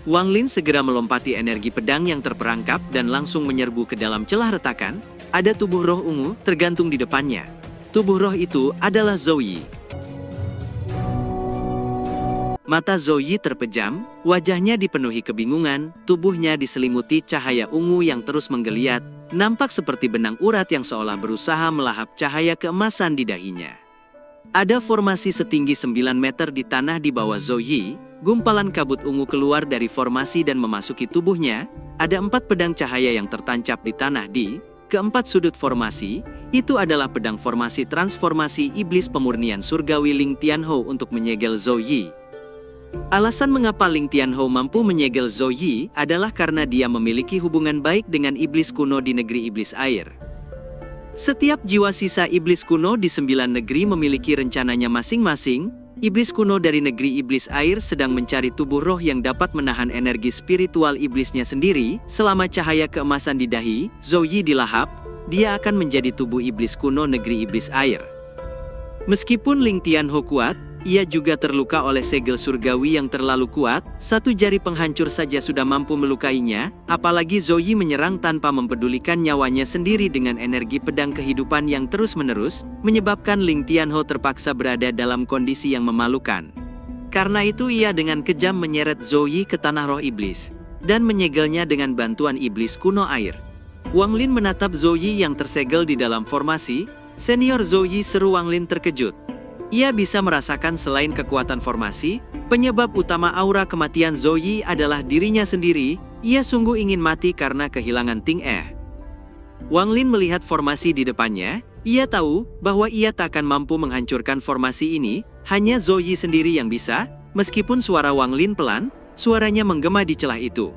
Wang Lin segera melompati energi pedang yang terperangkap dan langsung menyerbu ke dalam celah retakan. Ada tubuh roh ungu tergantung di depannya. Tubuh roh itu adalah Zhou Yi. Mata Zhou Yi terpejam, wajahnya dipenuhi kebingungan, tubuhnya diselimuti cahaya ungu yang terus menggeliat, nampak seperti benang urat yang seolah berusaha melahap cahaya keemasan di dahinya. Ada formasi setinggi 9 meter di tanah di bawah Zhou Yi. Gumpalan kabut ungu keluar dari formasi dan memasuki tubuhnya. Ada 4 pedang cahaya yang tertancap di tanah di keempat sudut formasi. Itu adalah pedang formasi transformasi iblis pemurnian surgawi Ling Tianhou untuk menyegel Zhou Yi. Alasan mengapa Ling Tianhou mampu menyegel Zhou Yi adalah karena dia memiliki hubungan baik dengan iblis kuno di negeri iblis air. Setiap jiwa sisa iblis kuno di 9 negeri memiliki rencananya masing-masing. Iblis kuno dari negeri iblis air sedang mencari tubuh roh yang dapat menahan energi spiritual iblisnya sendiri. Selama cahaya keemasan di dahi Zhou Yi dilahap, dia akan menjadi tubuh iblis kuno negeri iblis air. Meskipun Ling Tianhou kuat, ia juga terluka oleh segel surgawi yang terlalu kuat. 1 jari penghancur saja sudah mampu melukainya, apalagi Zhou Yi menyerang tanpa mempedulikan nyawanya sendiri dengan energi pedang kehidupan yang terus-menerus, menyebabkan Ling Tianhou terpaksa berada dalam kondisi yang memalukan. Karena itu ia dengan kejam menyeret Zhou Yi ke tanah roh iblis, dan menyegelnya dengan bantuan iblis kuno air. Wang Lin menatap Zhou Yi yang tersegel di dalam formasi. Senior Zhou Yi, seru Wang Lin terkejut. Ia bisa merasakan selain kekuatan formasi, penyebab utama aura kematian Zhou Yi adalah dirinya sendiri. Ia sungguh ingin mati karena kehilangan Ting E. Wang Lin melihat formasi di depannya. Ia tahu bahwa ia tak akan mampu menghancurkan formasi ini. Hanya Zhou Yi sendiri yang bisa. Meskipun suara Wang Lin pelan, suaranya menggema di celah itu.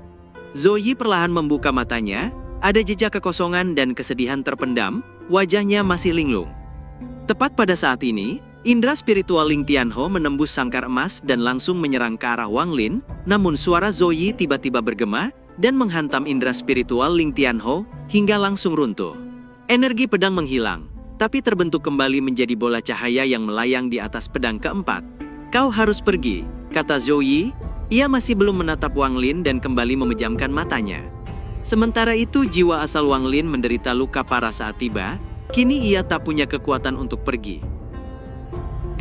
Zhou Yi perlahan membuka matanya. Ada jejak kekosongan dan kesedihan terpendam. Wajahnya masih linglung. Tepat pada saat ini, indera spiritual Ling Tianhou menembus sangkar emas dan langsung menyerang ke arah Wang Lin. Namun suara Zhou Yi tiba-tiba bergema dan menghantam indera spiritual Ling Tianhou hingga langsung runtuh. Energi pedang menghilang, tapi terbentuk kembali menjadi bola cahaya yang melayang di atas pedang keempat. "Kau harus pergi," kata Zhou Yi. Ia masih belum menatap Wang Lin dan kembali memejamkan matanya. Sementara itu jiwa asal Wang Lin menderita luka parah saat tiba. Kini ia tak punya kekuatan untuk pergi.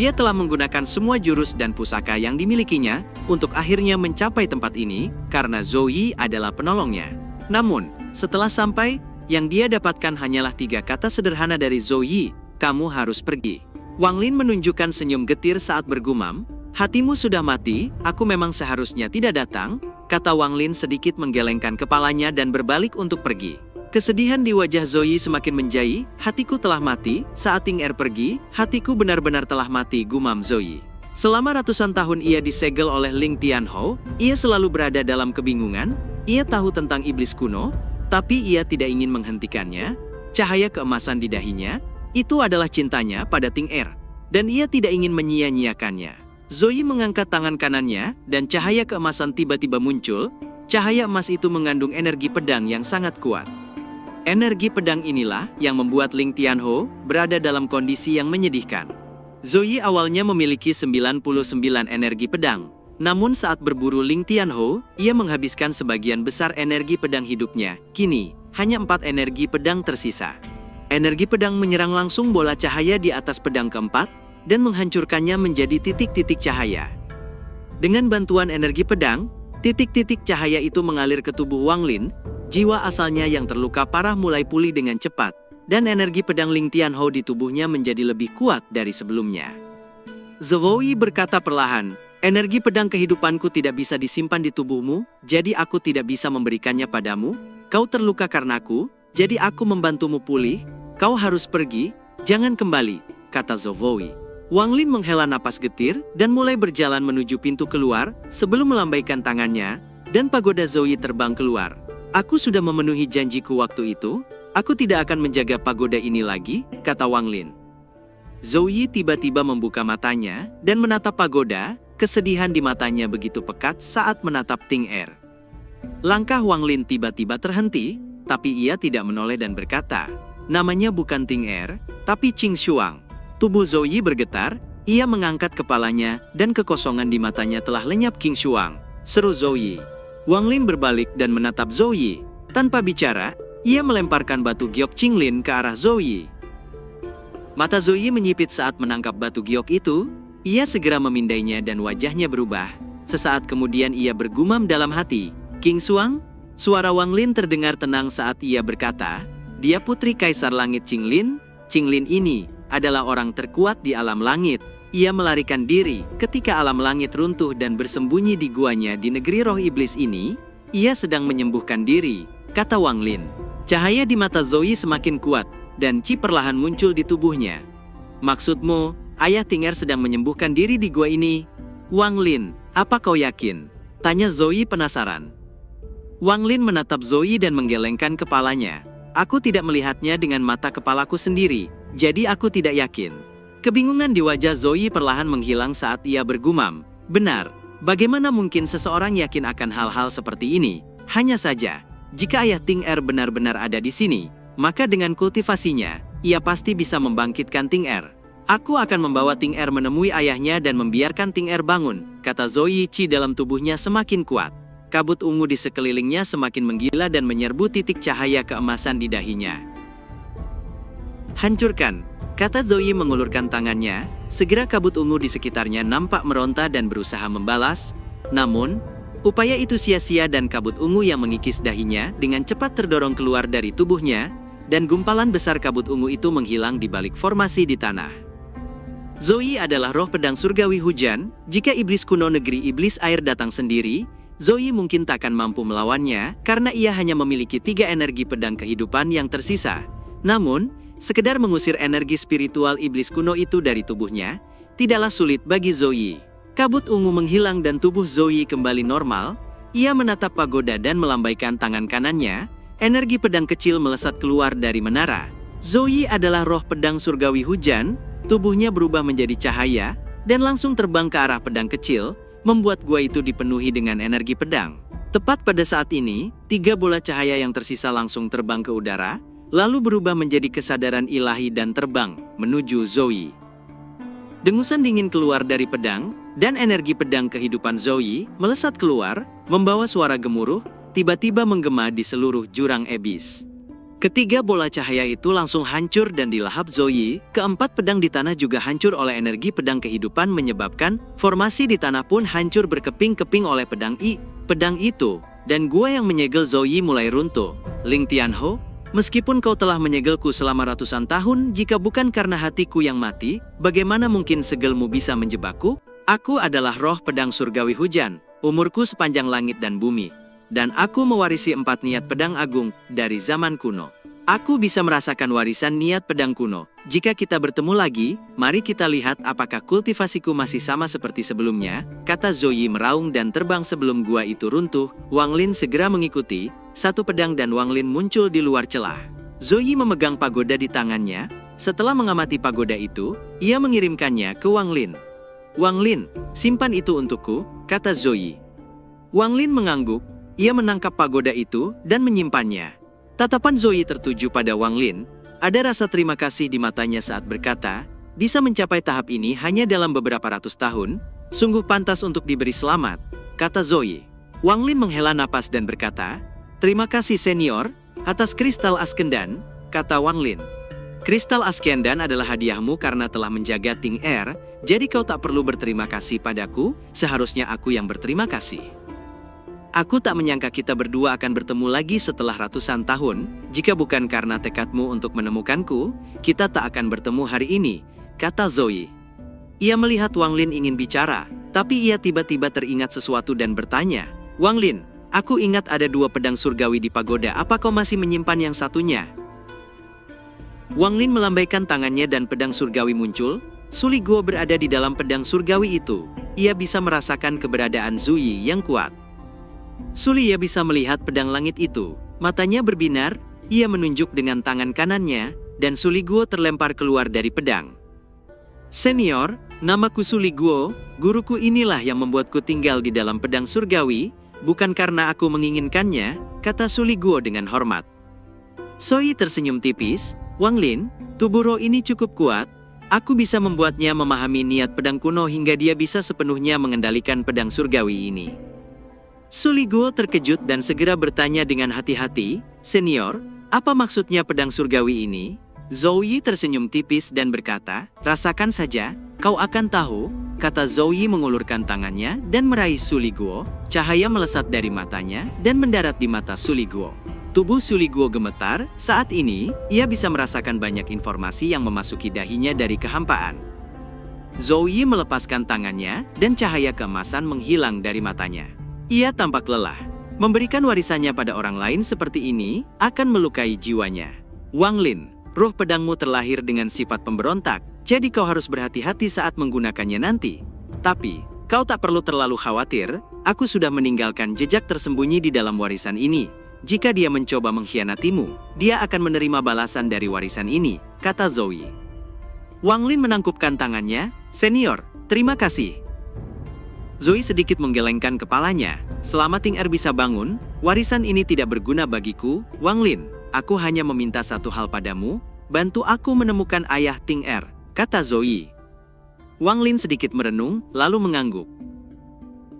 Dia telah menggunakan semua jurus dan pusaka yang dimilikinya untuk akhirnya mencapai tempat ini karena Zhou Yi adalah penolongnya. Namun, setelah sampai, yang dia dapatkan hanyalah 3 kata sederhana dari Zhou Yi, "Kamu harus pergi." Wang Lin menunjukkan senyum getir saat bergumam, "Hatimu sudah mati, aku memang seharusnya tidak datang," kata Wang Lin sedikit menggelengkan kepalanya dan berbalik untuk pergi. Kesedihan di wajah Zhou Yi semakin menjadi. "Hatiku telah mati, saat Ting Er pergi, hatiku benar-benar telah mati," gumam Zhou Yi. Selama ratusan tahun ia disegel oleh Ling Tianhou, ia selalu berada dalam kebingungan. Ia tahu tentang iblis kuno, tapi ia tidak ingin menghentikannya. Cahaya keemasan di dahinya, itu adalah cintanya pada Ting Er, dan ia tidak ingin menyia-nyiakannya. Zhou Yi mengangkat tangan kanannya, dan cahaya keemasan tiba-tiba muncul. Cahaya emas itu mengandung energi pedang yang sangat kuat. Energi pedang inilah yang membuat Ling Tianhou berada dalam kondisi yang menyedihkan. Zhou Yi awalnya memiliki 99 energi pedang. Namun saat berburu Ling Tianhou, ia menghabiskan sebagian besar energi pedang hidupnya. Kini, hanya 4 energi pedang tersisa. Energi pedang menyerang langsung bola cahaya di atas pedang keempat, dan menghancurkannya menjadi titik-titik cahaya. Dengan bantuan energi pedang, titik-titik cahaya itu mengalir ke tubuh Wang Lin. Jiwa asalnya yang terluka parah mulai pulih dengan cepat, dan energi pedang Ling Tianhou di tubuhnya menjadi lebih kuat dari sebelumnya. Zhou Yi berkata perlahan, "Energi pedang kehidupanku tidak bisa disimpan di tubuhmu, jadi aku tidak bisa memberikannya padamu. Kau terluka karenaku, jadi aku membantumu pulih. Kau harus pergi, jangan kembali," kata Zhou Yi. Wang Lin menghela napas getir, dan mulai berjalan menuju pintu keluar, sebelum melambaikan tangannya, dan pagoda Zhou Yi terbang keluar. "Aku sudah memenuhi janjiku waktu itu, aku tidak akan menjaga pagoda ini lagi," kata Wang Lin. Zhou Yi tiba-tiba membuka matanya, dan menatap pagoda. Kesedihan di matanya begitu pekat saat menatap Ting Er. Langkah Wang Lin tiba-tiba terhenti, tapi ia tidak menoleh dan berkata, namanya bukan Ting Er, tapi Qing Shuang. Tubuh Zoe bergetar, ia mengangkat kepalanya, dan kekosongan di matanya telah lenyap. Qing Shuang, seru Zoe. Wang Lin berbalik dan menatap Zoe. Tanpa bicara, ia melemparkan batu giok Qinglin ke arah Zoe. Mata Zoe menyipit saat menangkap batu giok itu. Ia segera memindainya dan wajahnya berubah. Sesaat kemudian ia bergumam dalam hati, Qing Shuang? Suara Wang Lin terdengar tenang saat ia berkata, dia putri Kaisar Langit Qinglin. Qinglin ini adalah orang terkuat di alam langit. Ia melarikan diri ketika alam langit runtuh dan bersembunyi di guanya di negeri roh iblis ini. Ia sedang menyembuhkan diri, kata Wang Lin. Cahaya di mata Zoe semakin kuat, dan Qi perlahan muncul di tubuhnya. Maksudmu, ayah Ting Er sedang menyembuhkan diri di gua ini? Wang Lin, apa kau yakin? Tanya Zoe penasaran. Wang Lin menatap Zoe dan menggelengkan kepalanya. Aku tidak melihatnya dengan mata kepalaku sendiri, jadi aku tidak yakin. Kebingungan di wajah Zoe perlahan menghilang saat ia bergumam. Benar, bagaimana mungkin seseorang yakin akan hal-hal seperti ini? Hanya saja, jika ayah Ting Er benar-benar ada di sini, maka dengan kultivasinya, ia pasti bisa membangkitkan Ting Er. Aku akan membawa Ting Er menemui ayahnya dan membiarkan Ting Er bangun, kata Zoe. Qi dalam tubuhnya semakin kuat. Kabut ungu di sekelilingnya semakin menggila dan menyerbu titik cahaya keemasan di dahinya. Hancurkan, kata Zoe mengulurkan tangannya. Segera kabut ungu di sekitarnya nampak meronta dan berusaha membalas. Namun, upaya itu sia-sia dan kabut ungu yang mengikis dahinya dengan cepat terdorong keluar dari tubuhnya, dan gumpalan besar kabut ungu itu menghilang di balik formasi di tanah. Zoe adalah roh pedang surgawi hujan. Jika iblis kuno negeri iblis air datang sendiri, Zoe mungkin takkan mampu melawannya karena ia hanya memiliki 3 energi pedang kehidupan yang tersisa. Namun, sekedar mengusir energi spiritual iblis kuno itu dari tubuhnya, tidaklah sulit bagi Zoe. Kabut ungu menghilang dan tubuh Zoe kembali normal. Ia menatap pagoda dan melambaikan tangan kanannya. Energi pedang kecil melesat keluar dari menara. Zoe adalah roh pedang surgawi hujan. Tubuhnya berubah menjadi cahaya dan langsung terbang ke arah pedang kecil, membuat gua itu dipenuhi dengan energi pedang. Tepat pada saat ini, 3 bola cahaya yang tersisa langsung terbang ke udara, lalu berubah menjadi kesadaran ilahi dan terbang menuju Zoe. Dengusan dingin keluar dari pedang, dan energi pedang kehidupan Zoe melesat keluar, membawa suara gemuruh, tiba-tiba menggema di seluruh jurang ebis. Ketiga bola cahaya itu langsung hancur dan dilahap Zoe. Keempat pedang di tanah juga hancur oleh energi pedang kehidupan, menyebabkan formasi di tanah pun hancur berkeping-keping oleh pedang itu, dan gua yang menyegel Zoe mulai runtuh. Ling Tianho, meskipun kau telah menyegelku selama ratusan tahun, jika bukan karena hatiku yang mati, bagaimana mungkin segelmu bisa menjebakku? Aku adalah roh pedang surgawi hujan, umurku sepanjang langit dan bumi. Dan aku mewarisi 4 niat pedang agung dari zaman kuno. Aku bisa merasakan warisan niat pedang kuno. Jika kita bertemu lagi, mari kita lihat apakah kultivasiku masih sama seperti sebelumnya, kata Zoe meraung dan terbang sebelum gua itu runtuh. Wang Lin segera mengikuti, 1 pedang dan Wang Lin muncul di luar celah. Zoe memegang pagoda di tangannya. Setelah mengamati pagoda itu, ia mengirimkannya ke Wang Lin. Wang Lin, simpan itu untukku, kata Zoe. Wang Lin mengangguk. Ia menangkap pagoda itu dan menyimpannya. Tatapan Zoe tertuju pada Wang Lin. Ada rasa terima kasih di matanya saat berkata, bisa mencapai tahap ini hanya dalam beberapa ratus tahun, sungguh pantas untuk diberi selamat, kata Zoe. Wang Lin menghela napas dan berkata, terima kasih senior, atas kristal Askendan, kata Wang Lin. Kristal Askendan adalah hadiahmu karena telah menjaga Ting Er, jadi kau tak perlu berterima kasih padaku, seharusnya aku yang berterima kasih. Aku tak menyangka kita berdua akan bertemu lagi setelah ratusan tahun. Jika bukan karena tekadmu untuk menemukanku, kita tak akan bertemu hari ini, kata Zoe. Ia melihat Wang Lin ingin bicara, tapi ia tiba-tiba teringat sesuatu dan bertanya, Wang Lin, aku ingat ada 2 pedang surgawi di pagoda, apa kau masih menyimpan yang satunya? Wang Lin melambaikan tangannya dan pedang surgawi muncul. Suli Guo berada di dalam pedang surgawi itu. Ia bisa merasakan keberadaan Zoe yang kuat. Sulia bisa melihat pedang langit itu. Matanya berbinar, ia menunjuk dengan tangan kanannya, dan Suli Guo terlempar keluar dari pedang. Senior, namaku Suli Guo, guruku inilah yang membuatku tinggal di dalam pedang surgawi, bukan karena aku menginginkannya, kata Suli Guo dengan hormat. Zoe tersenyum tipis, Wang Lin, tubuh roh ini cukup kuat. Aku bisa membuatnya memahami niat pedang kuno hingga dia bisa sepenuhnya mengendalikan pedang surgawi ini. Su Liguo terkejut dan segera bertanya dengan hati-hati, "Senior, apa maksudnya pedang surgawi ini?" Zhou Yi tersenyum tipis dan berkata, "Rasakan saja, kau akan tahu," kata Zhou Yi mengulurkan tangannya dan meraih Su Liguo. Cahaya melesat dari matanya dan mendarat di mata Su Liguo. Tubuh Su Liguo gemetar. Saat ini, ia bisa merasakan banyak informasi yang memasuki dahinya dari kehampaan. Zhou Yi melepaskan tangannya dan cahaya keemasan menghilang dari matanya. Ia tampak lelah. Memberikan warisannya pada orang lain seperti ini akan melukai jiwanya. Wang Lin, roh pedangmu terlahir dengan sifat pemberontak, jadi kau harus berhati-hati saat menggunakannya nanti. Tapi, kau tak perlu terlalu khawatir, aku sudah meninggalkan jejak tersembunyi di dalam warisan ini. Jika dia mencoba mengkhianatimu, dia akan menerima balasan dari warisan ini, kata Zhou Yi. Wang Lin menangkupkan tangannya, "Senior, terima kasih." Zhou Yi sedikit menggelengkan kepalanya. "Selama Ting Er bisa bangun, warisan ini tidak berguna bagiku, Wang Lin. Aku hanya meminta satu hal padamu, bantu aku menemukan ayah Ting Er," kata Zhou Yi. Wang Lin sedikit merenung, lalu mengangguk.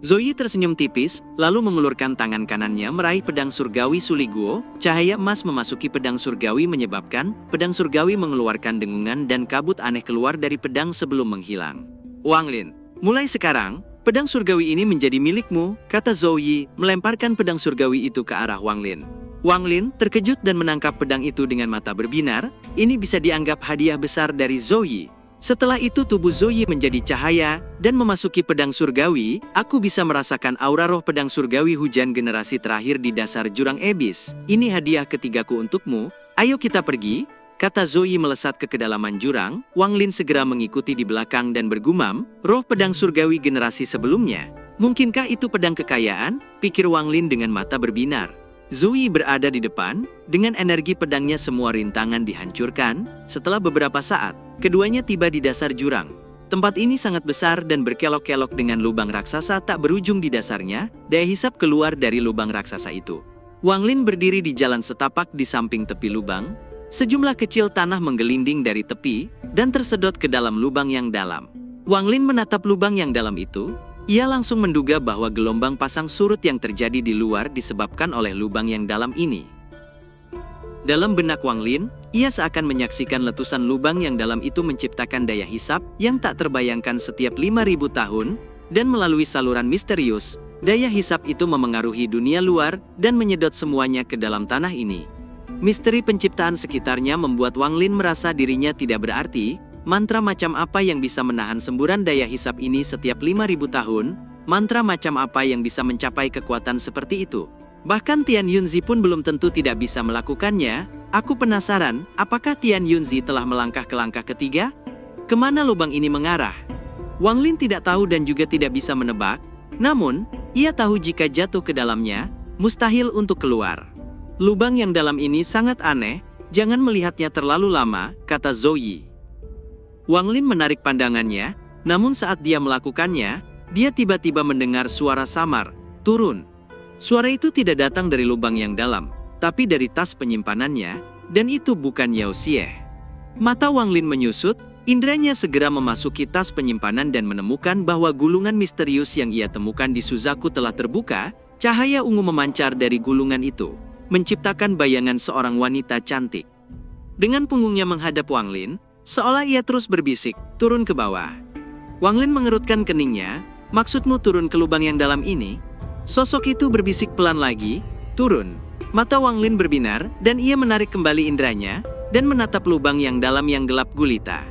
Zhou Yi tersenyum tipis, lalu mengulurkan tangan kanannya meraih pedang surgawi Su Liguo. Cahaya emas memasuki pedang surgawi menyebabkan pedang surgawi mengeluarkan dengungan dan kabut aneh keluar dari pedang sebelum menghilang. "Wang Lin, mulai sekarang, pedang surgawi ini menjadi milikmu," kata Zhou Yi, melemparkan pedang surgawi itu ke arah Wang Lin. Wang Lin terkejut dan menangkap pedang itu dengan mata berbinar. Ini bisa dianggap hadiah besar dari Zhou Yi. Setelah itu tubuh Zhou Yi menjadi cahaya dan memasuki pedang surgawi. "Aku bisa merasakan aura roh pedang surgawi hujan generasi terakhir di dasar jurang ebis. Ini hadiah ketigaku untukmu. Ayo kita pergi," kata Zhou Yi melesat ke kedalaman jurang. Wang Lin segera mengikuti di belakang dan bergumam, "Roh pedang surgawi generasi sebelumnya. Mungkinkah itu pedang kekayaan?" pikir Wang Lin dengan mata berbinar. Zhou Yi berada di depan, dengan energi pedangnya semua rintangan dihancurkan. Setelah beberapa saat, keduanya tiba di dasar jurang. Tempat ini sangat besar dan berkelok-kelok dengan lubang raksasa tak berujung di dasarnya. Daya hisap keluar dari lubang raksasa itu. Wang Lin berdiri di jalan setapak di samping tepi lubang. Sejumlah kecil tanah menggelinding dari tepi dan tersedot ke dalam lubang yang dalam. Wang Lin menatap lubang yang dalam itu. Ia langsung menduga bahwa gelombang pasang surut yang terjadi di luar disebabkan oleh lubang yang dalam ini. Dalam benak Wang Lin, ia seakan menyaksikan letusan lubang yang dalam itu menciptakan daya hisap yang tak terbayangkan setiap 5.000 tahun, dan melalui saluran misterius, daya hisap itu memengaruhi dunia luar dan menyedot semuanya ke dalam tanah ini. Misteri penciptaan sekitarnya membuat Wang Lin merasa dirinya tidak berarti. Mantra macam apa yang bisa menahan semburan daya hisap ini setiap 5.000 tahun? Mantra macam apa yang bisa mencapai kekuatan seperti itu? Bahkan Tian Yunzi pun belum tentu tidak bisa melakukannya. Aku penasaran, apakah Tian Yunzi telah melangkah ke langkah ketiga? Kemana lubang ini mengarah? Wang Lin tidak tahu dan juga tidak bisa menebak. Namun, ia tahu jika jatuh ke dalamnya, mustahil untuk keluar. Lubang yang dalam ini sangat aneh, jangan melihatnya terlalu lama, kata Zhou Yi. Wang Lin menarik pandangannya, namun saat dia melakukannya, dia tiba-tiba mendengar suara samar, "Turun." Suara itu tidak datang dari lubang yang dalam, tapi dari tas penyimpanannya, dan itu bukan Yao Xie. Mata Wang Lin menyusut, indranya segera memasuki tas penyimpanan dan menemukan bahwa gulungan misterius yang ia temukan di Suzaku telah terbuka. Cahaya ungu memancar dari gulungan itu, menciptakan bayangan seorang wanita cantik. Dengan punggungnya menghadap Wang Lin, seolah ia terus berbisik, "Turun ke bawah." Wang Lin mengerutkan keningnya, "Maksudmu turun ke lubang yang dalam ini?" Sosok itu berbisik pelan lagi, "Turun." Mata Wang Lin berbinar, dan ia menarik kembali indranya, dan menatap lubang yang dalam yang gelap gulita.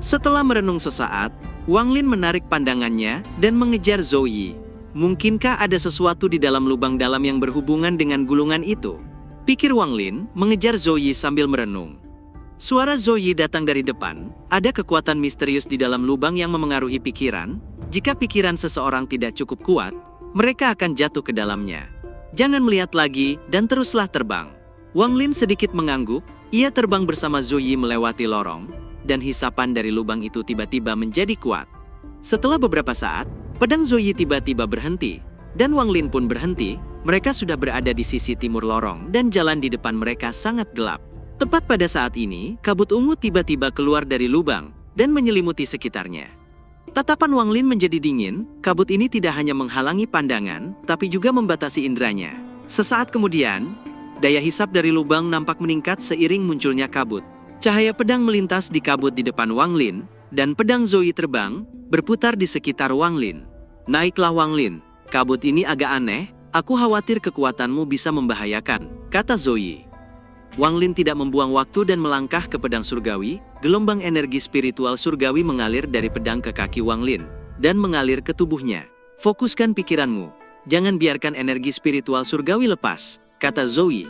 Setelah merenung sesaat, Wang Lin menarik pandangannya, dan mengejar Zhou Yi. Mungkinkah ada sesuatu di dalam lubang dalam yang berhubungan dengan gulungan itu? Pikir Wang Lin, mengejar Zhou Yi sambil merenung. Suara Zhou Yi datang dari depan. Ada kekuatan misterius di dalam lubang yang memengaruhi pikiran. Jika pikiran seseorang tidak cukup kuat, mereka akan jatuh ke dalamnya. Jangan melihat lagi dan teruslah terbang. Wang Lin sedikit mengangguk. Ia terbang bersama Zhou Yi melewati lorong, dan hisapan dari lubang itu tiba-tiba menjadi kuat. Setelah beberapa saat, pedang Zhou Yi tiba-tiba berhenti, dan Wang Lin pun berhenti. Mereka sudah berada di sisi timur lorong dan jalan di depan mereka sangat gelap. Tepat pada saat ini, kabut ungu tiba-tiba keluar dari lubang dan menyelimuti sekitarnya. Tatapan Wang Lin menjadi dingin, kabut ini tidak hanya menghalangi pandangan, tapi juga membatasi inderanya. Sesaat kemudian, daya hisap dari lubang nampak meningkat seiring munculnya kabut. Cahaya pedang melintas di kabut di depan Wang Lin, dan pedang Zoe terbang, berputar di sekitar Wang Lin. "Naiklah Wang Lin, kabut ini agak aneh, aku khawatir kekuatanmu bisa membahayakan," kata Zoe. Wang Lin tidak membuang waktu dan melangkah ke pedang surgawi. Gelombang energi spiritual surgawi mengalir dari pedang ke kaki Wang Lin dan mengalir ke tubuhnya. "Fokuskan pikiranmu, jangan biarkan energi spiritual surgawi lepas," kata Zoe.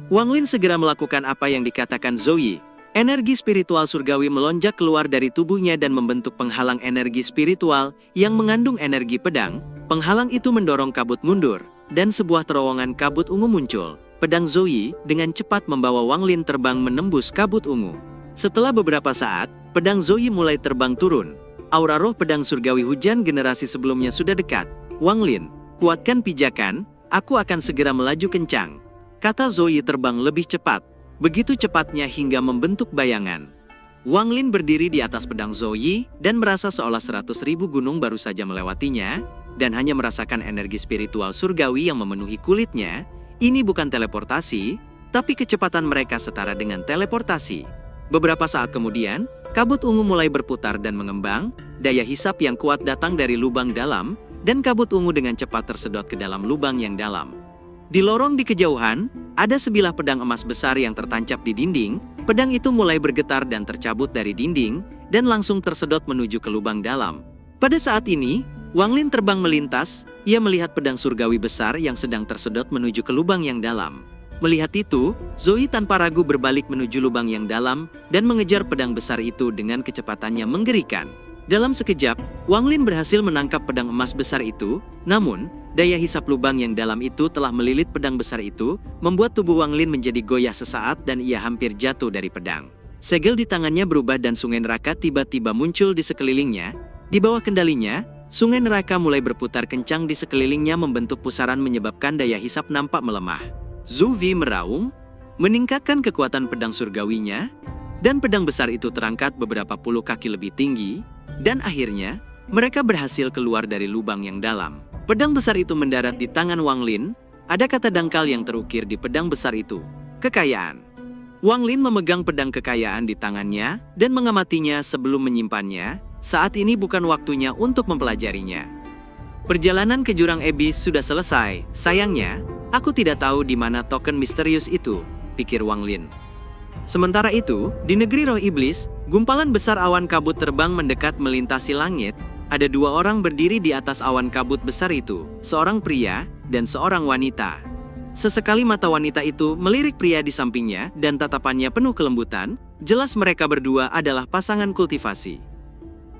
Wang Lin segera melakukan apa yang dikatakan Zoe. Energi spiritual surgawi melonjak keluar dari tubuhnya dan membentuk penghalang energi spiritual yang mengandung energi pedang. Penghalang itu mendorong kabut mundur, dan sebuah terowongan kabut ungu muncul. Pedang Zoe dengan cepat membawa Wang Lin terbang menembus kabut ungu. Setelah beberapa saat, pedang Zoe mulai terbang turun. Aura roh pedang surgawi hujan generasi sebelumnya sudah dekat. "Wang Lin, kuatkan pijakan, aku akan segera melaju kencang," kata Zoe terbang lebih cepat. Begitu cepatnya hingga membentuk bayangan. Wang Lin berdiri di atas pedang Zoe dan merasa seolah 100.000 gunung baru saja melewatinya, dan hanya merasakan energi spiritual surgawi yang memenuhi kulitnya. Ini bukan teleportasi, tapi kecepatan mereka setara dengan teleportasi. Beberapa saat kemudian, kabut ungu mulai berputar dan mengembang, daya hisap yang kuat datang dari lubang dalam, dan kabut ungu dengan cepat tersedot ke dalam lubang yang dalam. Di lorong di kejauhan, ada sebilah pedang emas besar yang tertancap di dinding. Pedang itu mulai bergetar dan tercabut dari dinding, dan langsung tersedot menuju ke lubang dalam. Pada saat ini, Wang Lin terbang melintas. Ia melihat pedang surgawi besar yang sedang tersedot menuju ke lubang yang dalam. Melihat itu, Zoe tanpa ragu berbalik menuju lubang yang dalam dan mengejar pedang besar itu dengan kecepatannya menggerikan. Dalam sekejap, Wang Lin berhasil menangkap pedang emas besar itu. Namun, daya hisap lubang yang dalam itu telah melilit pedang besar itu, membuat tubuh Wang Lin menjadi goyah sesaat dan ia hampir jatuh dari pedang. Segel di tangannya berubah dan sungai neraka tiba-tiba muncul di sekelilingnya. Di bawah kendalinya, sungai neraka mulai berputar kencang di sekelilingnya membentuk pusaran menyebabkan daya hisap nampak melemah. Zhu Vi meraung, meningkatkan kekuatan pedang surgawinya, dan pedang besar itu terangkat beberapa puluh kaki lebih tinggi, dan akhirnya, mereka berhasil keluar dari lubang yang dalam. Pedang besar itu mendarat di tangan Wang Lin. Ada kata dangkal yang terukir di pedang besar itu, "Kekayaan." Wang Lin memegang pedang kekayaan di tangannya dan mengamatinya sebelum menyimpannya. Saat ini bukan waktunya untuk mempelajarinya. Perjalanan ke jurang Abyss sudah selesai. Sayangnya, aku tidak tahu di mana token misterius itu, pikir Wang Lin. Sementara itu, di negeri roh iblis, gumpalan besar awan kabut terbang mendekat melintasi langit. Ada dua orang berdiri di atas awan kabut besar itu, seorang pria dan seorang wanita. Sesekali mata wanita itu melirik pria di sampingnya dan tatapannya penuh kelembutan. Jelas mereka berdua adalah pasangan kultivasi.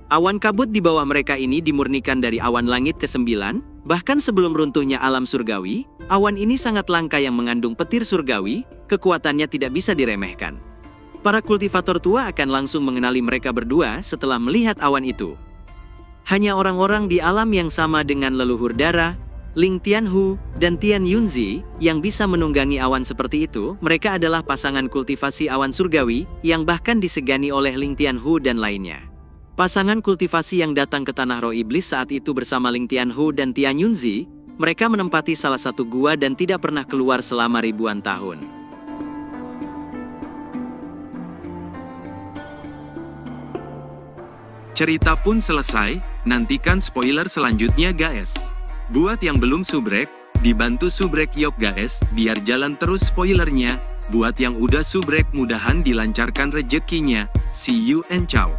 Awan kabut di bawah mereka ini dimurnikan dari awan langit ke-9, bahkan sebelum runtuhnya alam surgawi, awan ini sangat langka yang mengandung petir surgawi, kekuatannya tidak bisa diremehkan. Para kultivator tua akan langsung mengenali mereka berdua setelah melihat awan itu. Hanya orang-orang di alam yang sama dengan leluhur Dara, Ling Tianhu, dan Tian Yunzi yang bisa menunggangi awan seperti itu. Mereka adalah pasangan kultivasi awan surgawi yang bahkan disegani oleh Ling Tianhu dan lainnya. Pasangan kultivasi yang datang ke tanah roh iblis saat itu bersama Ling Tianhu dan Tian Yunzi, mereka menempati salah satu gua dan tidak pernah keluar selama ribuan tahun. Cerita pun selesai, nantikan spoiler selanjutnya guys. Buat yang belum subrek, dibantu subrek yok guys, biar jalan terus spoilernya. Buat yang udah subrek mudahan dilancarkan rezekinya. See you and ciao.